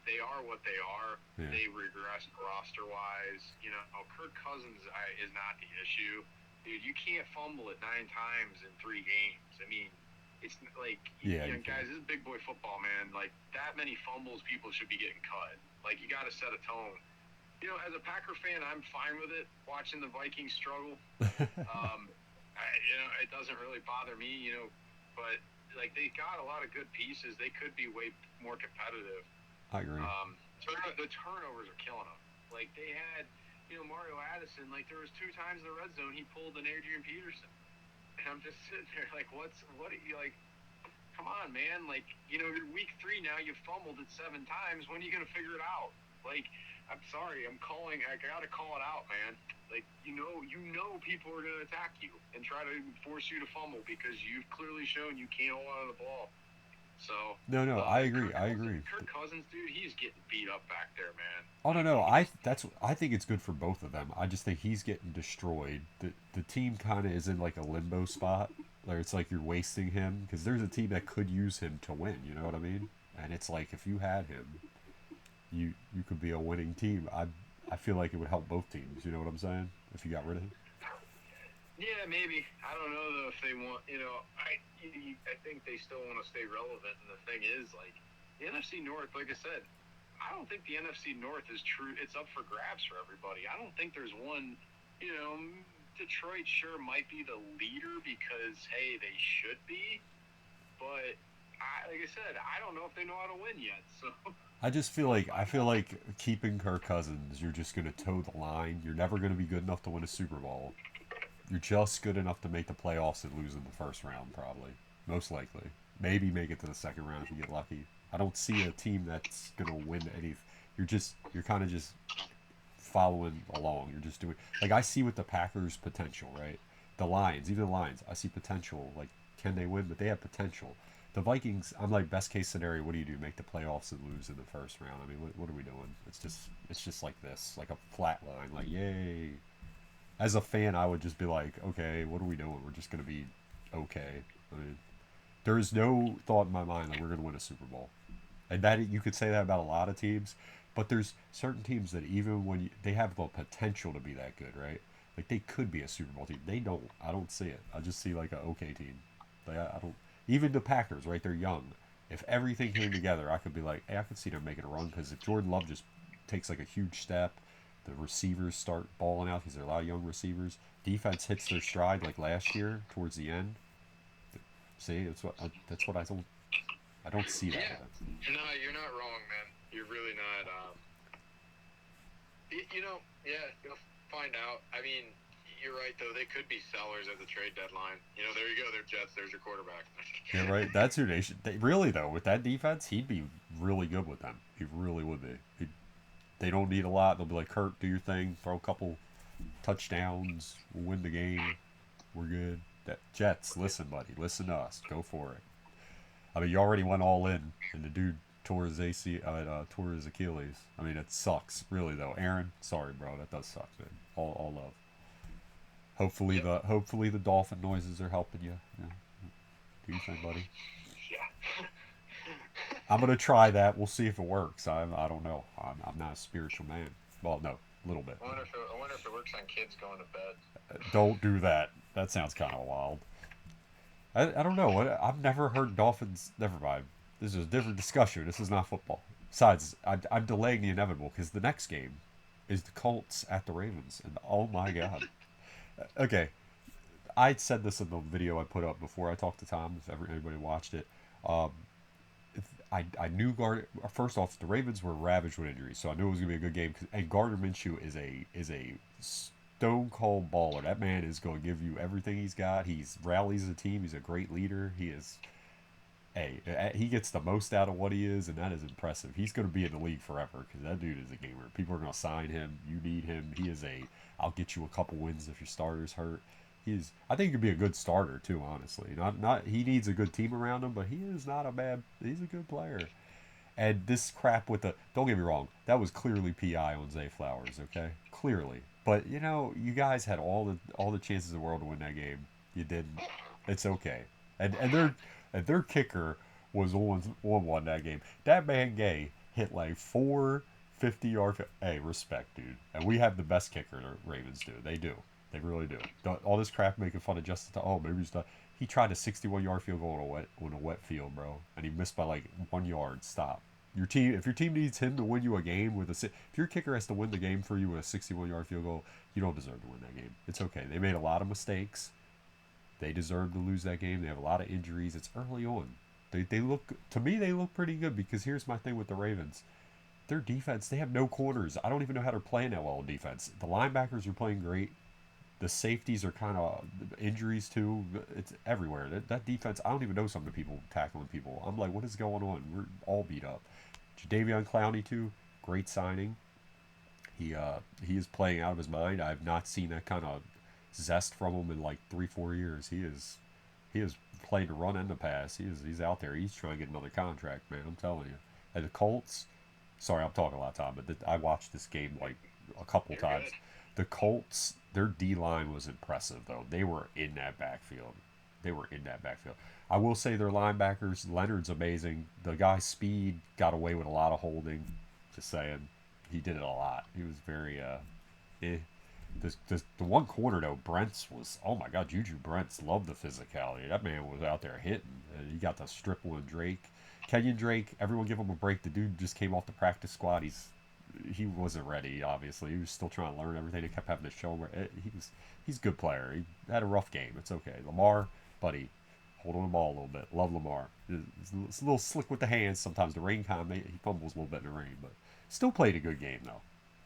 They are what they are. Yeah. They regressed roster-wise. You know, Kirk Cousins is not the issue. Dude, you can't fumble it 9 times in 3 games. I mean, it's like, Yeah, you you know, guys, this is big boy football, man. Like, that many fumbles, people should be getting cut. Like, you got to set a tone. You know, as a Packer fan, I'm fine with it, watching the Vikings struggle. You know, it doesn't really bother me, you know, but, like, they got a lot of good pieces. They could be way more competitive. I agree. The turnovers are killing them. Like, they had, you know, Mario Addison, like, there was 2 times in the red zone he pulled an Adrian Peterson. And I'm just sitting there like, what are you, like, come on, man. Like, you know, you're week 3 now, you fumbled it 7 times. When are you going to figure it out? Like, I'm sorry, I got to call it out, man. Like, you know people are going to attack you and try to force you to fumble because you've clearly shown you can't hold on to the ball. So No, I agree. I agree. Kirk Cousins, dude, he's getting beat up back there, man. Oh no. I think it's good for both of them. I just think he's getting destroyed. The team kind of is in like a limbo spot. Where it's like you're wasting him because there's a team that could use him to win. You know what I mean? And it's like if you had him, you could be a winning team. I feel like it would help both teams. You know what I'm saying? If you got rid of him. Yeah, maybe. I don't know though if they want. You know, I think they still want to stay relevant. And the thing is, like, the NFC North, like I said, I don't think the NFC North is true. It's up for grabs for everybody. I don't think there's one. You know, Detroit sure might be the leader because hey, they should be, but like I said, I don't know if they know how to win yet. So. I feel like keeping Kirk Cousins, you're just gonna toe the line. You're never gonna be good enough to win a Super Bowl. You're just good enough to make the playoffs and lose in the first round, probably. Most likely. Maybe make it to the second round if you get lucky. I don't see a team that's going to win any. You're kind of just following along. You're just doing. Like, I see with the Packers' potential, right? The Lions, even the Lions, I see potential. Like, can they win? But they have potential. The Vikings, I'm like, best case scenario, what do you do? Make the playoffs and lose in the first round? I mean, what are we doing? It's just like this, like a flat line, like, yay. As a fan, I would just be like, okay, what are we doing? We're just going to be okay. I mean, there is no thought in my mind that we're going to win a Super Bowl. And that you could say that about a lot of teams, but there's certain teams that even when they have the potential to be that good, right? Like they could be a Super Bowl team. They don't. I don't see it. I just see like a okay team. Like I don't. Even the Packers, right? They're young. If everything came together, I could be like, hey, I could see them making a run because if Jordan Love just takes like a huge step, the receivers start balling out because there are a lot of young receivers. Defense hits their stride like last year towards the end. See, that's what I don't see that Yeah. with them. No, you're not wrong, man. You're really not. Yeah, you'll find out. I mean, you're right, though. They could be sellers at the trade deadline. There you go. They're Jets. There's your quarterback. Yeah, right. That's who they should. Really though, with that defense, he'd be really good with them. He really would be. They don't need a lot. They'll be like, Kurt, do your thing, throw a couple touchdowns, we'll win the game. We're good. That Jets, listen, buddy, listen to us. Go for it. I mean, you already went all in, and the dude tore his tore his Achilles. I mean, it sucks, really though. Aaron, sorry, bro, that does suck, man. All love. Hopefully the dolphin noises are helping you. Do you think, buddy? Yeah. I'm gonna try that. We'll see if it works. I don't know. I'm not a spiritual man. Well, no, a little bit. I wonder if it works on kids going to bed. Don't do that. That sounds kind of wild. I don't know. I've never heard dolphins. Never mind. This is a different discussion. This is not football. Besides, I'm delaying the inevitable because the next game is the Colts at the Ravens, and oh my god. Okay, I said this in the video I put up before I talked to Tom. If anybody watched it, um, I knew First off, the Ravens were ravaged with injuries, so I knew it was gonna be a good game. And Gardner Minshew is a stone cold baller. That man is going to give you everything he's got. He's rallies the team. He's a great leader. He gets the most out of what he is, and that is impressive. He's going to be in the league forever because that dude is a gamer. People are going to sign him. You need him. I'll get you a couple wins if your starter's hurt. I think he could be a good starter too, honestly. Not he needs a good team around him, but he's a good player. And this crap with don't get me wrong, that was clearly PI on Zay Flowers, okay? Clearly. But you guys had all the chances in the world to win that game. You didn't. It's okay. And their kicker was on one that game. That man Gay hit like 4 50-yard. Hey, respect, dude. And we have the best kicker the Ravens do. They do. They really do. All this crap making fun of Justin. Oh, maybe he's not. He tried a 61-yard field goal on a wet field, bro, and he missed by like 1 yard. Stop. If your team needs him to win you a game if your kicker has to win the game for you with a 61-yard field goal, you don't deserve to win that game. It's okay. They made a lot of mistakes. They deserve to lose that game. They have a lot of injuries. It's early on. They look pretty good because here's my thing with the Ravens. Their defense, they have no corners. I don't even know how they're playing that well in defense. The linebackers are playing great. The safeties are kind of injuries too. It's everywhere. That defense, I don't even know some of the people tackling people. I'm like, what is going on? We're all beat up. Jadeveon Clowney too, great signing. He is playing out of his mind. I've not seen that kind of zest from him in like 3-4 years. He is playing to run and to pass. He's out there. He's trying to get another contract, man. I'm telling you. And the Colts. Sorry, I'm talking a lot of time, but I watched this game like a couple times. Good. The Colts, their D line was impressive though. They were in that backfield. I will say their linebackers, Leonard's amazing. The guy's speed got away with a lot of holding. Just saying, he did it a lot. He was very eh. The one corner though, Brents was, oh my god, Juju Brents loved the physicality. That man was out there hitting. He got the stripple and Drake. Kenyon Drake, everyone give him a break. The dude just came off the practice squad. He wasn't ready, obviously. He was still trying to learn everything. They kept having to show him. He's a good player. He had a rough game. It's okay. Lamar, buddy, hold on the ball a little bit. Love Lamar. It's a little slick with the hands sometimes. The rain he fumbles a little bit in the rain, but still played a good game though,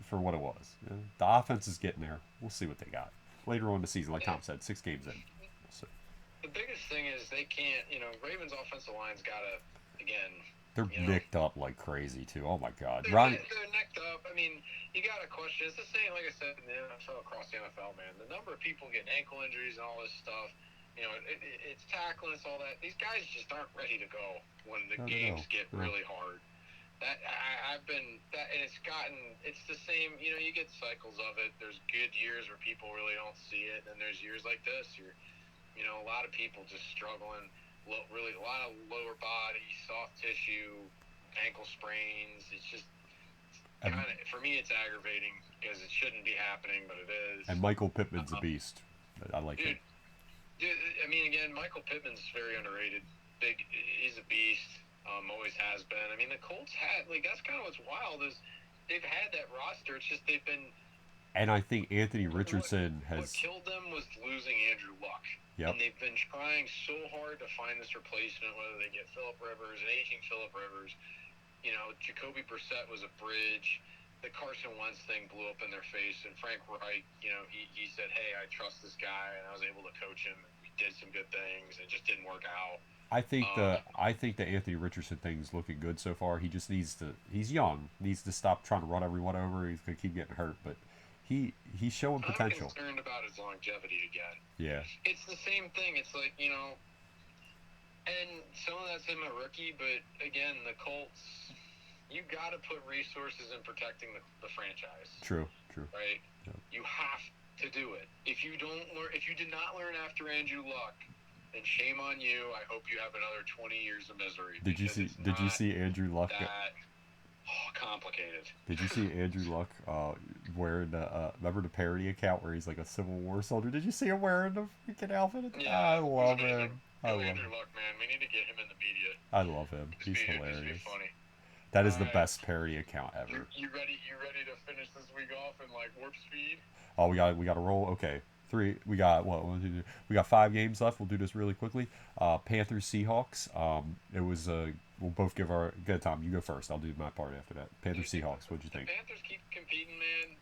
for what it was. The offense is getting there. We'll see what they got later on in the season. Like Tom said, 6 games in. So, the biggest thing is they can't. Ravens offensive line's gotta again. They're nicked up like crazy too. Oh my god, They're necked up. I mean, you got to question. It's the same, like I said, in the NFL, across the NFL, man. The number of people getting ankle injuries and all this stuff. It's tackling, it's all that. These guys just aren't ready to go when the games get really hard. And it's the same. You get cycles of it. There's good years where people really don't see it, and then there's years like this. A lot of people just struggling. Really, a lot of lower body, soft tissue, ankle sprains. It's just kind of, for me, it's aggravating because it shouldn't be happening, but it is. And Michael Pittman's a beast. I like him. Dude, I mean, again, Michael Pittman's very underrated. He's a beast. Always has been. I mean, the Colts that's kind of what's wild is they've had that roster. It's just they've been And I think Anthony What Richardson what has. killed them was losing Andrew Luck, Yep. and they've been trying so hard to find this replacement. Whether they get Philip Rivers, an aging Philip Rivers, Jacoby Brissett was a bridge. The Carson Wentz thing blew up in their face, and Frank Reich, he said, "Hey, I trust this guy," and I was able to coach him. We did some good things, and it just didn't work out. Um, I think the Anthony Richardson thing's looking good so far. He just needs to. He's young. Needs to stop trying to run everyone over. He's gonna keep getting hurt, but he's showing I'm potential. concerned about his longevity again. Yeah. It's the same thing. It's like, and some of that's him a rookie, but again, the Colts, you got to put resources in protecting the franchise, True. True. right? Yep. You have to do it. If you did not learn after Andrew Luck, then shame on you. I hope you have another 20 years of misery. Did you see Andrew Luck? That complicated? Did you see Andrew Luck wearing the remember the parody account where he's like a Civil War soldier? Did you see him wearing the freaking outfit? Yeah, I love him. I Go love Andrew him. Luck, man. We need to get him in the media. I love him. He's Just be hilarious. funny. That is All the right. best parody account ever. You ready? You ready to finish this week off in like warp speed? Oh, we got to roll. Okay, three. We got what? 1, 2, 3. We got 5 games left. We'll do this really quickly. Panthers Seahawks. It was we'll both give our good time. You go first. I'll do my part after that. Panthers Seahawks. What'd you think? The Panthers keep competing, man.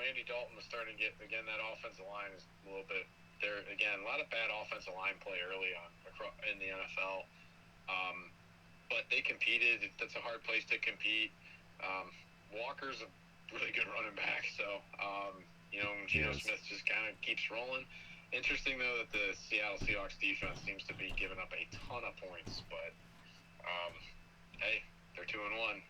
Andy Dalton was starting to get again. That offensive line is a little bit there again. A lot of bad offensive line play early on in the NFL. But they competed. That's a hard place to compete. Walker's a really good running back, so Geno Smith just kind of keeps rolling. Interesting though that the Seattle Seahawks defense seems to be giving up a ton of points, but hey, they're 2-1.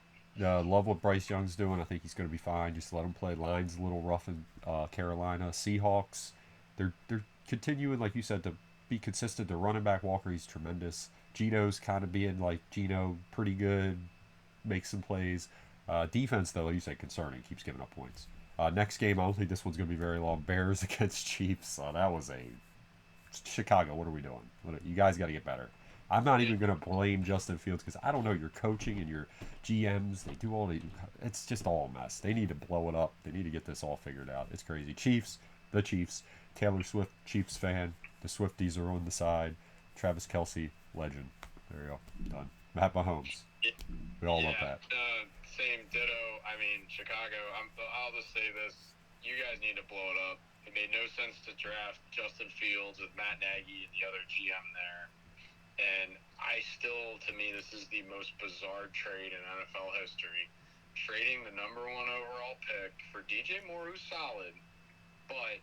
Love what Bryce Young's doing. I think he's going to be fine. Just let him play. Line's a little rough in Carolina. Seahawks, they're continuing, like you said, to be consistent. Their running back Walker, he's tremendous. Geno's kind of being like Geno, pretty good, makes some plays. Defense, though, like you said, concerning. Keeps giving up points. Next game, I don't think this one's going to be very long. Bears against Chiefs. That was a Chicago. What are we doing? You guys got to get better. I'm not even going to blame Justin Fields because I don't know your coaching and your GMs. They do all the. It's just all a mess. They need to blow it up. They need to get this all figured out. It's crazy. Chiefs, the Chiefs. Taylor Swift, Chiefs fan. The Swifties are on the side. Travis Kelce, legend. There you go. Done. Matt Mahomes. We all love that. Same ditto. I mean, Chicago. I'll just say this: you guys need to blow it up. It made no sense to draft Justin Fields with Matt Nagy and the other GM there. And to me, this is the most bizarre trade in NFL history. Trading the number 1 overall pick for DJ Moore, who's solid, but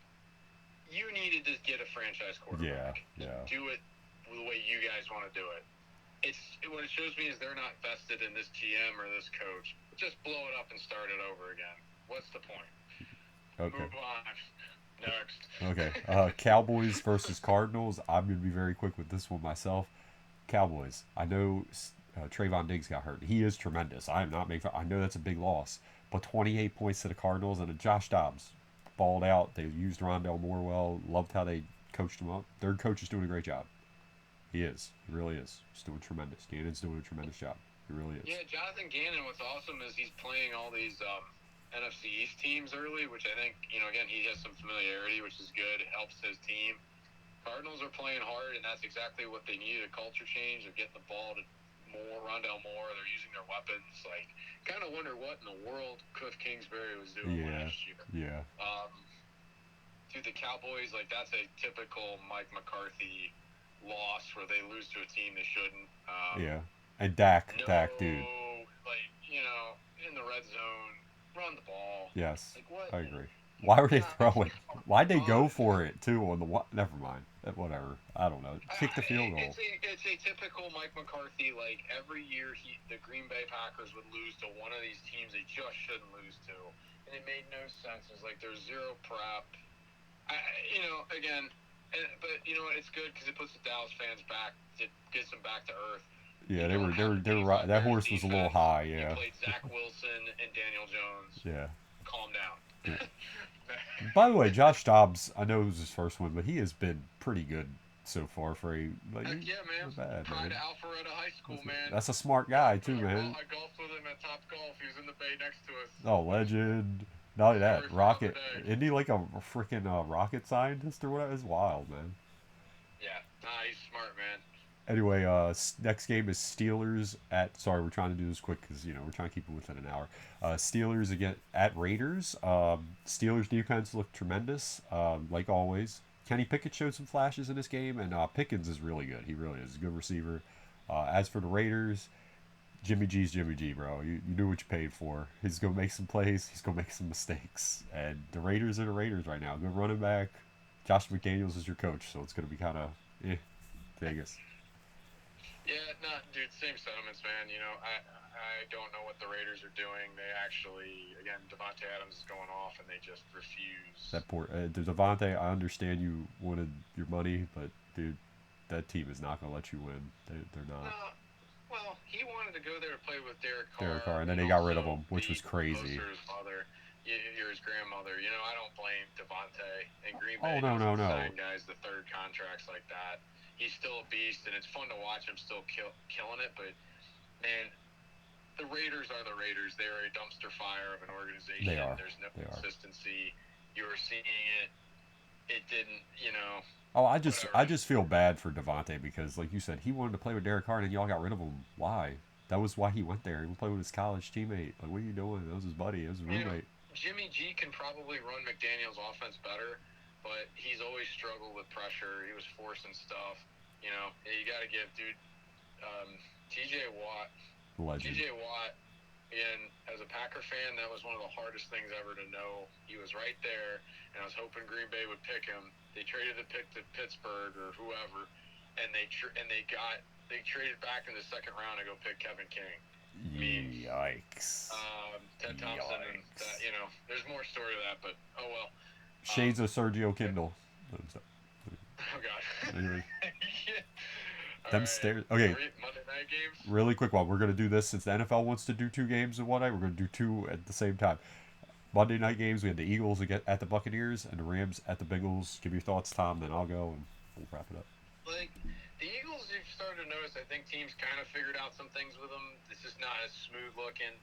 you needed to get a franchise quarterback. Yeah. Do it the way you guys want to do it. What it shows me is they're not vested in this GM or this coach. Just blow it up and start it over again. What's the point? Okay. Move on. Next. Okay. Cowboys versus Cardinals. I'm going to be very quick with this one myself. Cowboys. I know Trayvon Diggs got hurt. He is tremendous. I am not making. I know that's a big loss, but 28 points to the Cardinals and Josh Dobbs balled out. They used Rondell Moore well. Loved how they coached him up. Their coach is doing a great job. He is. He really is. He's doing tremendous. Gannon's doing a tremendous job. He really is. Yeah, Jonathan Gannon. What's awesome is he's playing all these NFC East teams early, which I think again he has some familiarity, which is good. It helps his team. Cardinals are playing hard, and that's exactly what they need, a culture change. They're getting the ball to Rondell Moore. They're using their weapons. Like, kind of wonder what in the world Cliff Kingsbury was doing last year. Yeah. The Cowboys, like, that's a typical Mike McCarthy loss where they lose to a team they shouldn't. Yeah. And Dak, dude. Like, in the red zone, run the ball. Yes. Like, what? I agree. Why were they throwing? Why'd they go for it too on the what? Never mind. Whatever. I don't know. Kick the field goal. It's a typical Mike McCarthy. Like every year, the Green Bay Packers would lose to one of these teams they just shouldn't lose to, and it made no sense. It's like there's zero prep. Again, but you know what? It's good because it puts the Dallas fans back. It gets them back to earth. Yeah, they were right. That horse was a little high. Yeah. You played Zach Wilson and Daniel Jones. Yeah. Calm down. Yeah. By the way, Josh Dobbs, I know it was his first one, but he has been pretty good so far for a. Like, yeah, man. Bad, Pride man. of Alpharetta High School, man. That's a smart guy too, man. I golfed with him at Top Golf. He was in the bay next to us. Oh, legend. Not only Story that, for another Rocket, day. isn't he like a freaking rocket scientist or whatever? It's wild, man. Yeah, nah, he's smart, man. Anyway, next game is Steelers at. Sorry, we're trying to do this quick because we're trying to keep it within an hour. Steelers again at Raiders. Steelers defense looked tremendous, like always. Kenny Pickett showed some flashes in this game, and Pickens is really good. He really is a good receiver. As for the Raiders, Jimmy G's Jimmy G, bro. You knew what you paid for. He's gonna make some plays. He's gonna make some mistakes, and the Raiders are the Raiders right now. Good running back. Josh McDaniels is your coach, so it's gonna be kind of Vegas. Yeah, nah, dude, same sentiments, man. I don't know what the Raiders are doing. They actually, again, Devontae Adams is going off, and they just refuse. That poor Devontae. I understand you wanted your money, but dude, that team is not gonna let you win. They're not. No, well, he wanted to go there to play with Derek Derek Carr Carr, and then and they got rid of also him, which was be crazy. closer to his mother, or his grandmother. I don't blame Devontae. And Green Oh Bay no no doesn't no. sign guys to third contracts like that. He's still a beast, and it's fun to watch him still killing it. But man, the Raiders are the Raiders. They're a dumpster fire of an organization. They are. There's no They are. consistency. You were seeing it. It didn't. Oh, Whatever. I just feel bad for Devontae because, like you said, he wanted to play with Derek Carr, and y'all got rid of him. Why? That was why he went there. He would play with his college teammate. Like, what are you doing? That was his buddy. That was his roommate. Jimmy G can probably run McDaniel's offense better, but he's always struggled with pressure. He was forcing stuff. You got to give dude T.J. Watt. Legend. T.J. Watt. And as a Packer fan, that was one of the hardest things ever to know. He was right there, and I was hoping Green Bay would pick him. They traded the pick to Pittsburgh or whoever, and they traded back in the second round to go pick Kevin King. Yikes. Ted Thompson, and that, there's more story to that, but oh well. Shades of Sergio Kindle. Oh God. Anyway. All Them right. stairs. Okay. Monday night games. Really quick one. We're gonna do this since the NFL wants to do 2 games in one night. We're gonna do 2 at the same time. Monday night games. We had the Eagles at the Buccaneers and the Rams at the Bengals. Give your thoughts, Tom. Then I'll go and we'll wrap it up. Like the Eagles, you've started to notice. I think teams kind of figured out some things with them. This is not as smooth looking.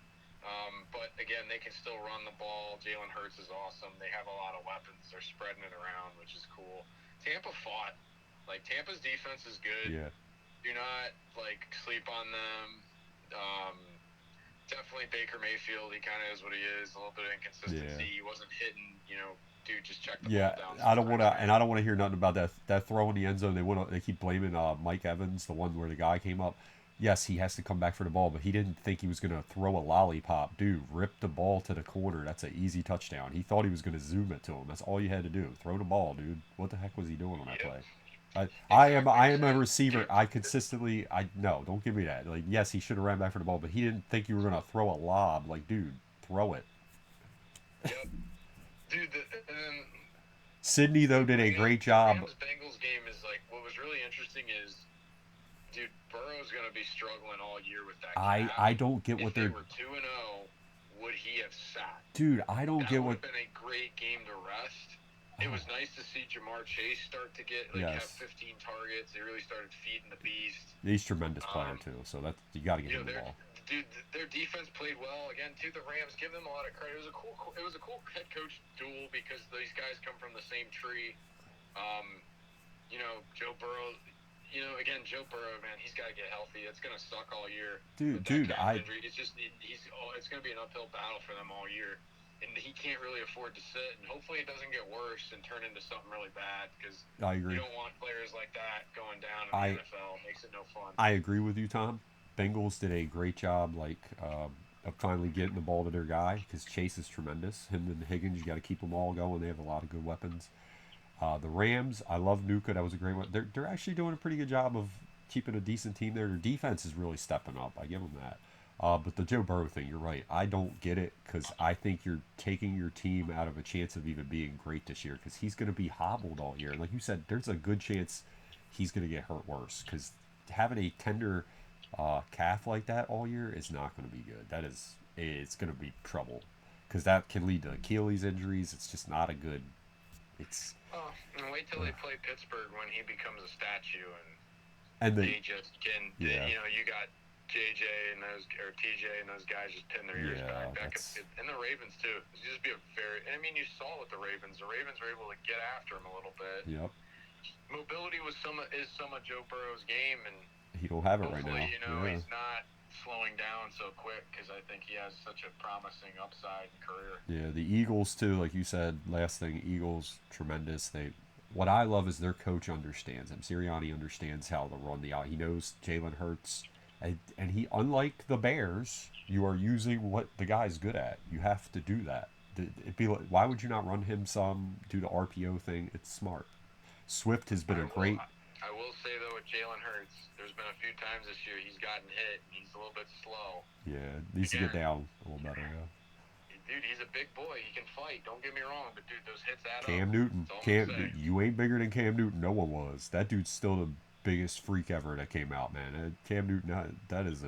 But again, they can still run the ball. Jalen Hurts is awesome. They have a lot of weapons. They're spreading it around, which is cool. Tampa fought. Like Tampa's defense is good. Yeah. Do not sleep on them. Definitely Baker Mayfield. He kind of is what he is. A little bit of inconsistency. Yeah. He wasn't hitting. Dude, just check the Yeah, ball down. I don't want to, and I don't want to hear nothing about that throw in the end zone. They keep blaming Mike Evans, the one where the guy came up. Yes, he has to come back for the ball, but he didn't think he was going to throw a lollipop. Dude, rip the ball to the corner. That's an easy touchdown. He thought he was going to zoom it to him. That's all you had to do. Throw the ball, dude. What the heck was he doing on that play? I am a receiver. No, don't give me that. Like, yes, he should have ran back for the ball, but he didn't think you were going to throw a lob. Like, dude, throw it. Yep. Dude, Sydney, though, did a great job. The Rams-Bengals game is what was really interesting is, dude, Burrow's going to be struggling all year with that. I don't get what they're. If they were 2-0, would he have sat? Dude, I don't get what. That would have been a great game to rest. It was nice to see Jamar Chase start to get have 15 targets. They really started feeding the beast. He's a tremendous player too, so that you got to give him the ball. Dude, their defense played well again. To the Rams, give them a lot of credit. It was a cool head coach duel because these guys come from the same tree. Joe Burrow. Again, Joe Burrow, man, he's got to get healthy. It's gonna suck all year. Dude, injury. It's just it's gonna be an uphill battle for them all year. And he can't really afford to sit, and hopefully it doesn't get worse and turn into something really bad because I agree. You don't want players like that going down in the NFL. It makes it no fun. I agree with you, Tom. Bengals did a great job, of finally getting the ball to their guy because Chase is tremendous. Him and Higgins, you got to keep them all going. They have a lot of good weapons. The Rams, I love Nuka. That was a great one. They're actually doing a pretty good job of keeping a decent team there. Their defense is really stepping up. I give them that. But the Joe Burrow thing, you're right. I don't get it because I think you're taking your team out of a chance of even being great this year because he's going to be hobbled all year. Like you said, there's a good chance he's going to get hurt worse because having a tender calf like that all year is not going to be good. It's going to be trouble because that can lead to Achilles injuries. It's just not a good. And wait till they play Pittsburgh when he becomes a statue and they just can. Yeah. You got JJ and those, or TJ and those guys just pin their ears Yeah, back. that's And the Ravens too. It's just be a very. And I mean, you saw with the Ravens. The Ravens were able to get after him a little bit. yep. Mobility was some of Joe Burrow's game, and He don't have it right hopefully, now. Yeah. he's not slowing down so quick because I think he has such a promising upside in career. Yeah, the Eagles too, like you said, last thing, Eagles tremendous. What I love is their coach understands him. Sirianni understands how to run the out. He knows Jalen Hurts, and he, unlike the Bears, you are using what the guy's good at. You have to do that. It'd be like, why would you not run him some, do the RPO thing? It's smart. Swift has been a great. I will say though, with Jalen Hurts, there's been a few times this year he's gotten hit. And he's a little bit slow. Yeah, needs to get down a little better. Yeah. Dude, he's a big boy. He can fight. Don't get me wrong, but dude, those hits add Cam up. Newton, That's all I'm saying. you ain't bigger than Cam Newton. No one was. That dude's still the biggest freak ever that came out, man. Cam Newton, that is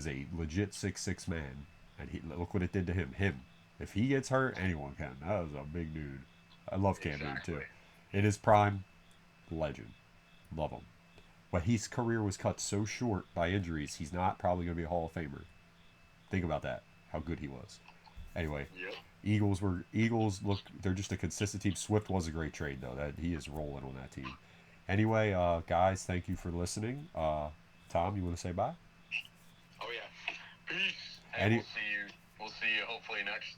a legit 6'6" man, and look what it did to him. If he gets hurt, anyone can. That was a big dude. I love Cam Newton too. In his prime, legend, love him. But his career was cut so short by injuries. He's not probably going to be a Hall of Famer. Think about that. How good he was. Anyway, Yep. Eagles look, they're just a consistent team. Swift was a great trade though. That he is rolling on that team. Anyway, guys, thank you for listening. Tom, you want to say bye? Oh yeah. Peace. And we'll see you hopefully next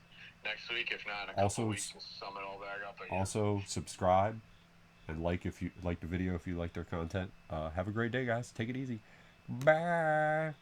week. If not, in a couple weeks, we'll sum it all back up again. Also, subscribe and like if you like the video, if you like their content. Have a great day, guys. Take it easy. Bye.